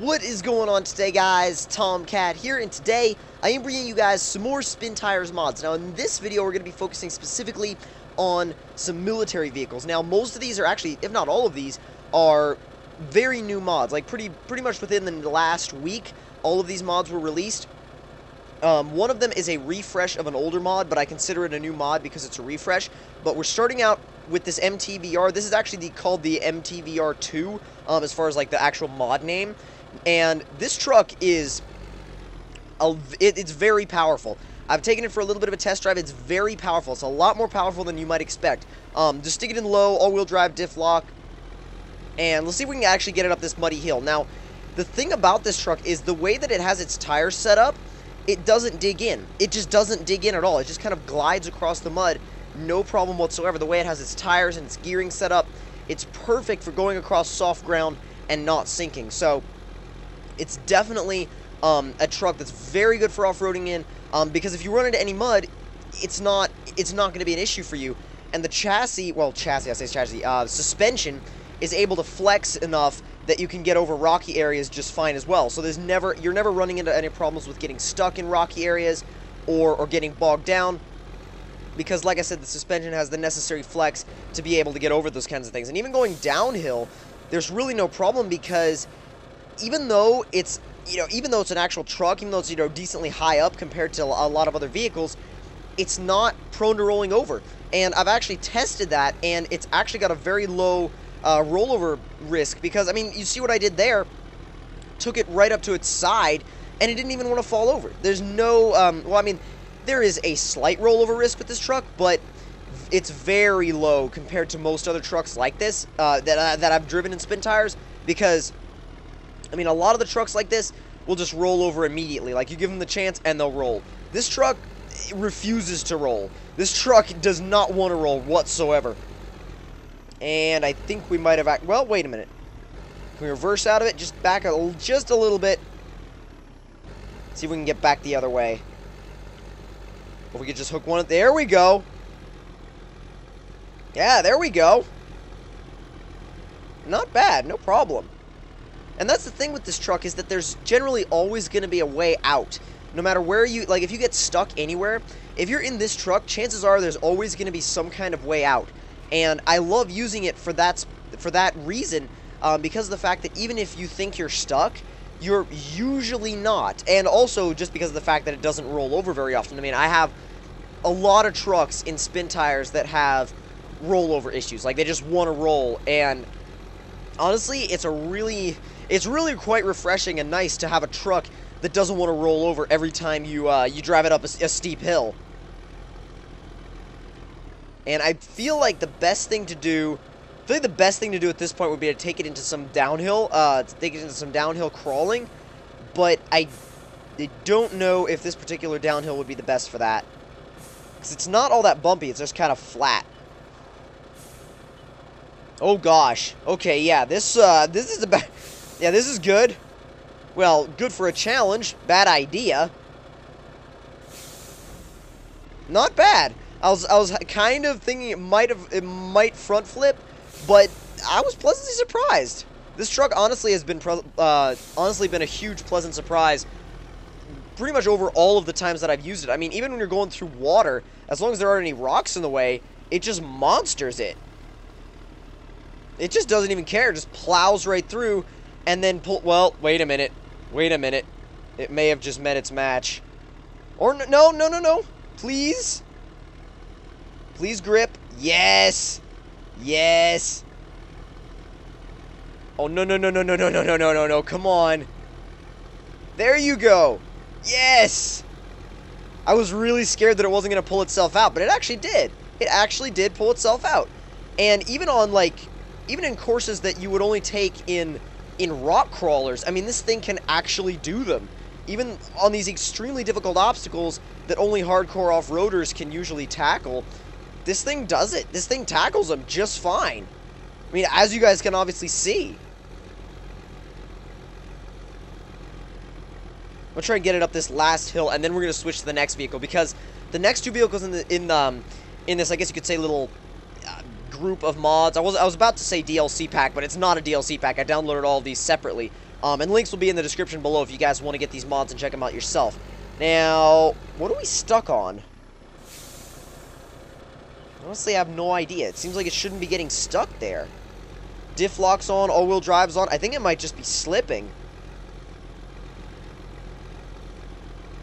What is going on today, guys? Tomcat here, and today I am bringing you guys some more Spintires mods. Now, in this video, we're going to be focusing specifically on some military vehicles. Now, most of these are actually, if not all of these, are very new mods. Like, pretty much within the last week, all of these mods were released. One of them is a refresh of an older mod, but I consider it a new mod because it's a refresh. But we're starting out with this MTVR. This is actually called the MTVR 2, as far as like the actual mod name. And this truck is, it's very powerful. I've taken it for a little bit of a test drive. It's very powerful. It's a lot more powerful than you might expect. Just stick it in low, all-wheel drive, diff lock, and let's see if we can actually get it up this muddy hill. Now, the thing about this truck is the way that it has its tires set up, it doesn't dig in. It just doesn't dig in at all. It just kind of glides across the mud, no problem whatsoever. The way it has its tires and its gearing set up, it's perfect for going across soft ground and not sinking. So it's definitely a truck that's very good for off-roading in, because if you run into any mud, it's not going to be an issue for you. And the chassis, suspension is able to flex enough that you can get over rocky areas just fine as well. So you're never running into any problems with getting stuck in rocky areas or getting bogged down, because like I said, the suspension has the necessary flex to be able to get over those kinds of things. And even going downhill, there's really no problem, because even though it's an actual truck, even though it's decently high up compared to a lot of other vehicles, it's not prone to rolling over. And I've actually tested that, and it's actually got a very low rollover risk, because I mean, you see what I did there? Took it right up to its side, and it didn't even want to fall over. There's no well, I mean, there is a slight rollover risk with this truck, but it's very low compared to most other trucks like this that I've driven in Spintires, because I mean, a lot of the trucks like this will just roll over immediately. Like, you give them the chance and they'll roll. This truck refuses to roll. This truck does not want to roll whatsoever. And I think we might have... Well, wait a minute. Can we reverse out of it? Just back just a little bit. See if we can get back the other way. If we could just hook one... There we go. Yeah, there we go. Not bad. No problem. And that's the thing with this truck, is that there's generally always going to be a way out. No matter where you... Like, if you get stuck anywhere, if you're in this truck, chances are there's always going to be some kind of way out. And I love using it for that reason, because of the fact that even if you think you're stuck, you're usually not. And also just because of the fact that it doesn't roll over very often. I mean, I have a lot of trucks in Spintires that have rollover issues. Like, they just want to roll. And honestly, it's really quite refreshing and nice to have a truck that doesn't want to roll over every time you drive it up a steep hill. And I feel like the best thing to do, at this point would be to take it into some downhill, crawling. But I don't know if this particular downhill would be the best for that, because it's not all that bumpy. It's just kind of flat. Oh gosh. Okay, yeah. This is good. Well, good for a challenge. Bad idea. Not bad. I was kind of thinking it might front flip, but I was pleasantly surprised. This truck honestly has been a huge pleasant surprise pretty much over all of the times that I've used it. I mean, even when you're going through water, as long as there aren't any rocks in the way, it just monsters it. It just doesn't even care. It just plows right through and then well, wait a minute. Wait a minute. It may have just met its match. Or no. Please. Please grip. Yes. Yes. Oh, no. Come on. There you go. Yes. I was really scared that it wasn't going to pull itself out, but it actually did. It actually did pull itself out. And even in courses that you would only take in rock crawlers, I mean, this thing can actually do them. Even on these extremely difficult obstacles that only hardcore off-roaders can usually tackle, this thing does it. This thing tackles them just fine. I mean, as you guys can obviously see. I'm gonna try and get it up this last hill, and then we're gonna switch to the next vehicle, because the next two vehicles in this, I guess you could say, little group of mods. I was about to say DLC pack, but it's not a DLC pack. I downloaded all of these separately. And links will be in the description below if you guys want to get these mods and check them out yourself. Now, what are we stuck on? Honestly, I have no idea. It seems like it shouldn't be getting stuck there. Diff lock's on, all-wheel drive's on. I think it might just be slipping.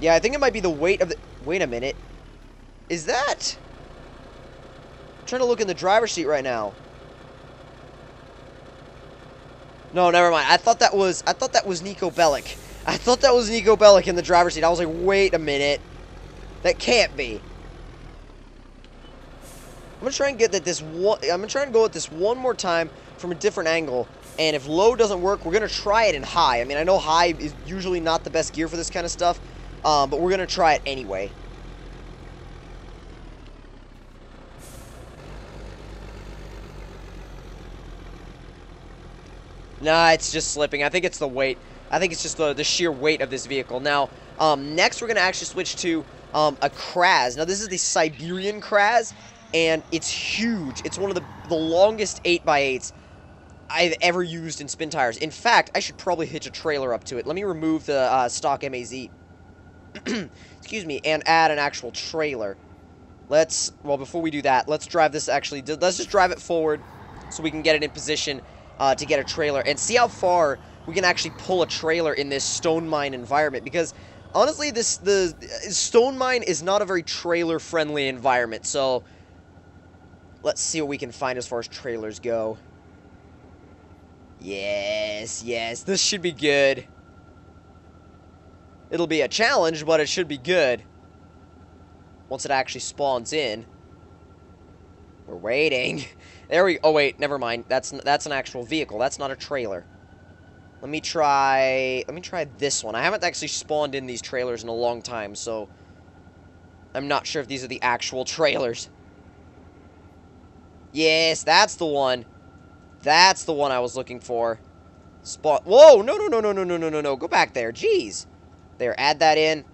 Yeah, I think it might be the weight of the... Wait a minute. Is that... I'm trying to look in the driver's seat right now. No, never mind. I thought that was Nico Bellic. I thought that was Nico Bellic in the driver's seat. I was like, wait a minute. That can't be. I'm gonna try and get that this one. I'm gonna try and go at this one more time from a different angle. And if low doesn't work, we're gonna try it in high. I mean, I know high is usually not the best gear for this kind of stuff, but we're gonna try it anyway. Nah, it's just slipping. I think it's the weight. I think it's just the sheer weight of this vehicle. Now, next we're going to actually switch to a Kraz. Now, this is the Siberian Kraz, and it's huge. It's one of the longest 8x8s I've ever used in spin tires. In fact, I should probably hitch a trailer up to it. Let me remove the stock MAZ. Excuse me, and add an actual trailer. Well, before we do that, let's drive this actually. Let's just drive it forward so we can get it in position to get a trailer and see how far we can actually pull a trailer in this stone mine environment, because honestly the stone mine is not a very trailer friendly environment. So let's see what we can find as far as trailers go. Yes, this should be good. It'll be a challenge, but it should be good once it actually spawns in. We're waiting. There we... Oh, wait. Never mind. That's an actual vehicle. That's not a trailer. Let me try this one. I haven't actually spawned in these trailers in a long time, so I'm not sure if these are the actual trailers. Yes, that's the one. That's the one I was looking for. Spawn... Whoa! No. Go back there. Jeez. There, add that in.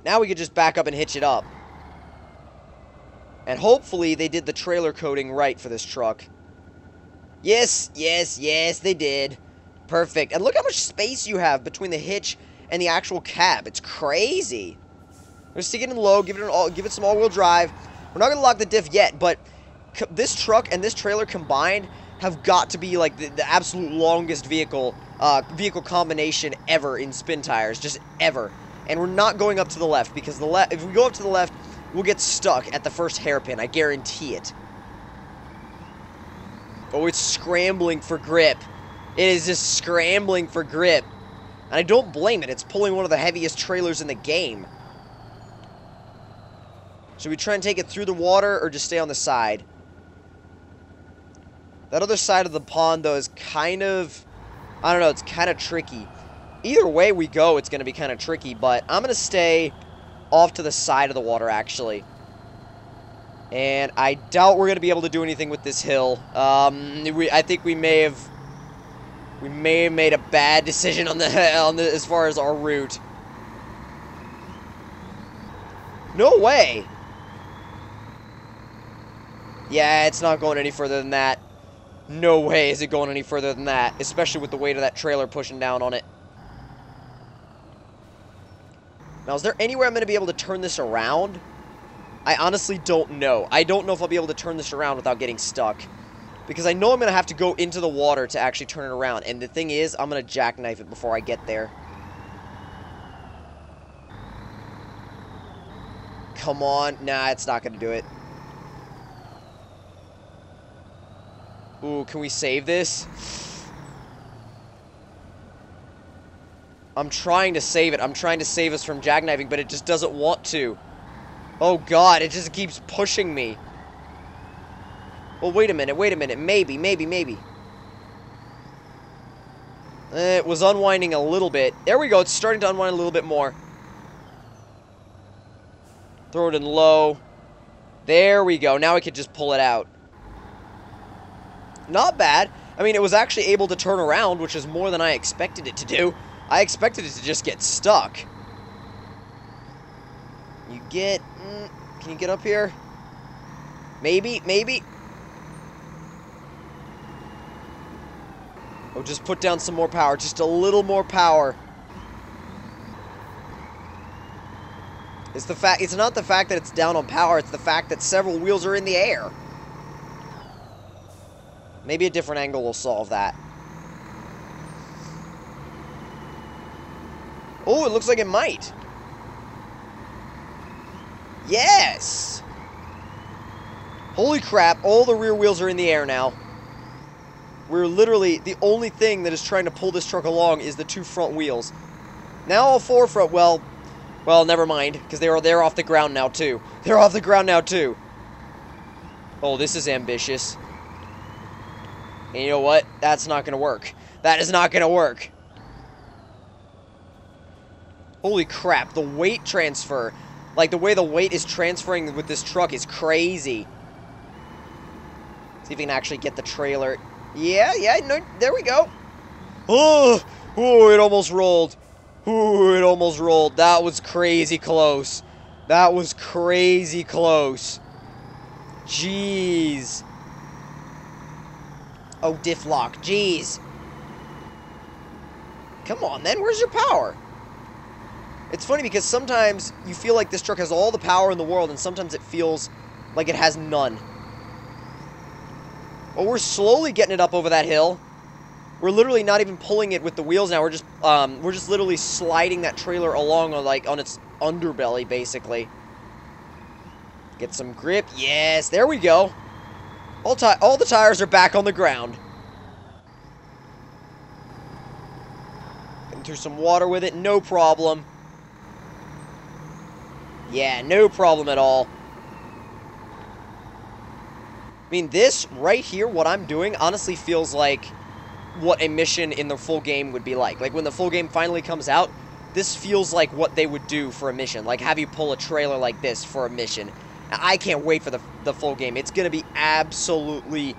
Now we could just back up and hitch it up. And hopefully they did the trailer coating right for this truck. Yes, they did. Perfect. And look how much space you have between the hitch and the actual cab. It's crazy. We're stick it in low, give it some all-wheel drive. We're not going to lock the diff yet, but this truck and this trailer combined have got to be like the absolute longest vehicle combination ever in spin tires, just ever. And we're not going up to the left, because if we go up to the left, we'll get stuck at the first hairpin. I guarantee it. Oh, it's scrambling for grip. It is just scrambling for grip. And I don't blame it. It's pulling one of the heaviest trailers in the game. Should we try and take it through the water or just stay on the side? That other side of the pond, though, is kind of... I don't know. It's kind of tricky. Either way we go, it's going to be kind of tricky. But I'm going to stay off to the side of the water, actually. And I doubt we're going to be able to do anything with this hill. I think we may have made a bad decision on the as far as our route. No way. Yeah, it's not going any further than that. No way is it going any further than that, especially with the weight of that trailer pushing down on it. Now, is there anywhere I'm going to be able to turn this around? I honestly don't know. I don't know if I'll be able to turn this around without getting stuck. Because I know I'm going to have to go into the water to actually turn it around. And the thing is, I'm going to jackknife it before I get there. Come on. Nah, it's not going to do it. Ooh, can we save this? I'm trying to save it. I'm trying to save us from jackknifing, but it just doesn't want to. Oh, God. It just keeps pushing me. Well, wait a minute. Maybe. It was unwinding a little bit. There we go. It's starting to unwind a little bit more. Throw it in low. There we go. Now we could just pull it out. Not bad. I mean, it was actually able to turn around, which is more than I expected it to do. I expected it to just get stuck. Can you get up here? Maybe. Oh, just put down some more power. Just a little more power. It's not the fact that it's down on power, it's the fact that several wheels are in the air. Maybe a different angle will solve that. Oh, it looks like it might. Yes! Holy crap, all the rear wheels are in the air now. We're literally, the only thing that is trying to pull this truck along is the 2 front wheels. Now all 4 front, well, never mind, because they're off the ground now too. They're off the ground now too. Oh, this is ambitious. And you know what? That's not going to work. That is not going to work. Holy crap, the weight transfer. Like, the way the weight is transferring with this truck is crazy. See if we can actually get the trailer. Yeah, no, there we go. Oh, it almost rolled. Ooh, it almost rolled. That was crazy close. That was crazy close. Jeez. Oh, diff lock. Jeez. Come on, then. Where's your power? It's funny because sometimes you feel like this truck has all the power in the world, and sometimes it feels like it has none. Well, we're slowly getting it up over that hill. We're literally not even pulling it with the wheels now. We're just literally sliding that trailer along on its underbelly, basically. Get some grip. Yes, there we go. All the tires are back on the ground. Getting through some water with it, no problem. Yeah, no problem at all. I mean, this right here, what I'm doing, honestly feels like what a mission in the full game would be like. Like, when the full game finally comes out, this feels like what they would do for a mission. Like, have you pull a trailer like this for a mission. I can't wait for the full game. It's going to be absolutely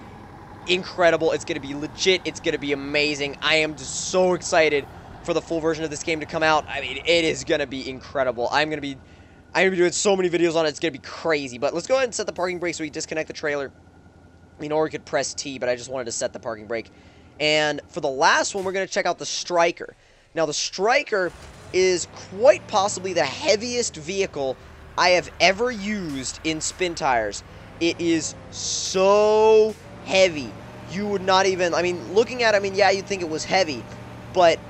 incredible. It's going to be legit. It's going to be amazing. I am just so excited for the full version of this game to come out. I mean, it is going to be incredible. I'm going to be doing so many videos on it. It's going to be crazy. But let's go ahead and set the parking brake so we disconnect the trailer. I mean, or we could press T, but I just wanted to set the parking brake. And for the last one, we're going to check out the Striker. Now, the Striker is quite possibly the heaviest vehicle I have ever used in spin tires. It is so heavy. You would not even, I mean, looking at it, I mean, yeah, you'd think it was heavy. But,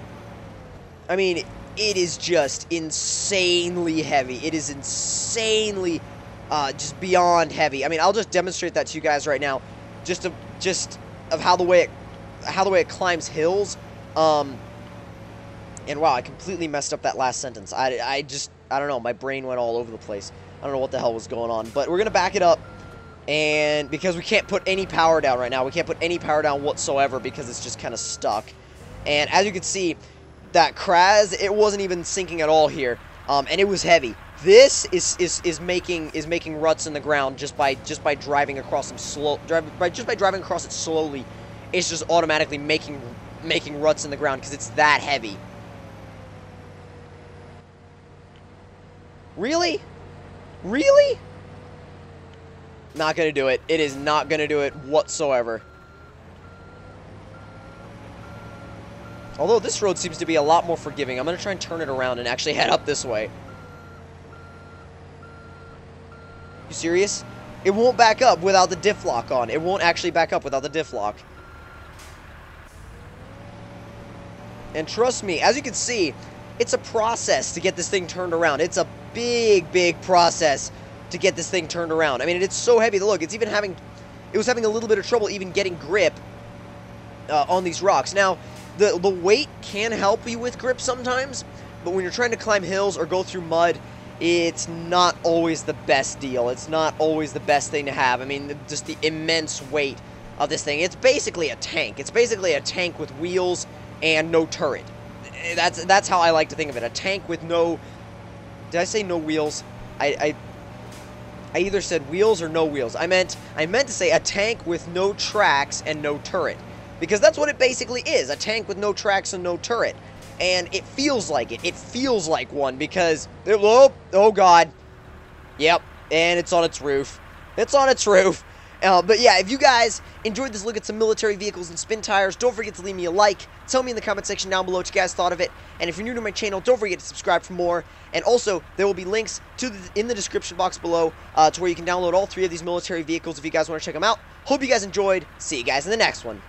I mean, it is just insanely heavy. It is insanely, just beyond heavy. I mean, I'll just demonstrate that to you guys right now. Just of how the way it climbs hills. And wow, I completely messed up that last sentence. I don't know, my brain went all over the place. I don't know what the hell was going on, but we're gonna back it up, and because we can't put any power down right now, we can't put any power down whatsoever because it's just kind of stuck. And as you can see, that Kraz, it wasn't even sinking at all here, and it was heavy. This is making ruts in the ground just by driving across by driving across it slowly. It's just automatically making ruts in the ground because it's that heavy. Really? Really? Not gonna do it. It is not gonna do it whatsoever. Although this road seems to be a lot more forgiving. I'm gonna try and turn it around and actually head up this way. You serious? It won't back up without the diff lock on. It won't actually back up without the diff lock. And trust me, as you can see, it's a process to get this thing turned around. It's a big process to get this thing turned around. I mean, it's so heavy. Look, it was having a little bit of trouble even getting grip on these rocks. Now, the weight can help you with grip sometimes, but when you're trying to climb hills or go through mud, it's not always the best deal. It's not always the best thing to have. I mean, just the immense weight of this thing. It's basically a tank. It's basically a tank with wheels and no turret. That's how I like to think of it. A tank with no... Did I say no wheels? I either said wheels or no wheels. I meant to say a tank with no tracks and no turret. Because that's what it basically is. A tank with no tracks and no turret. And it feels like it. It feels like one because... Oh, God. Yep. And it's on its roof. It's on its roof. But yeah, if you guys enjoyed this look at some military vehicles and spin tires, don't forget to leave me a like. Tell me in the comment section down below what you guys thought of it. And if you're new to my channel, don't forget to subscribe for more. And also, there will be links in the description box below to where you can download all 3 of these military vehicles if you guys want to check them out. Hope you guys enjoyed. See you guys in the next one.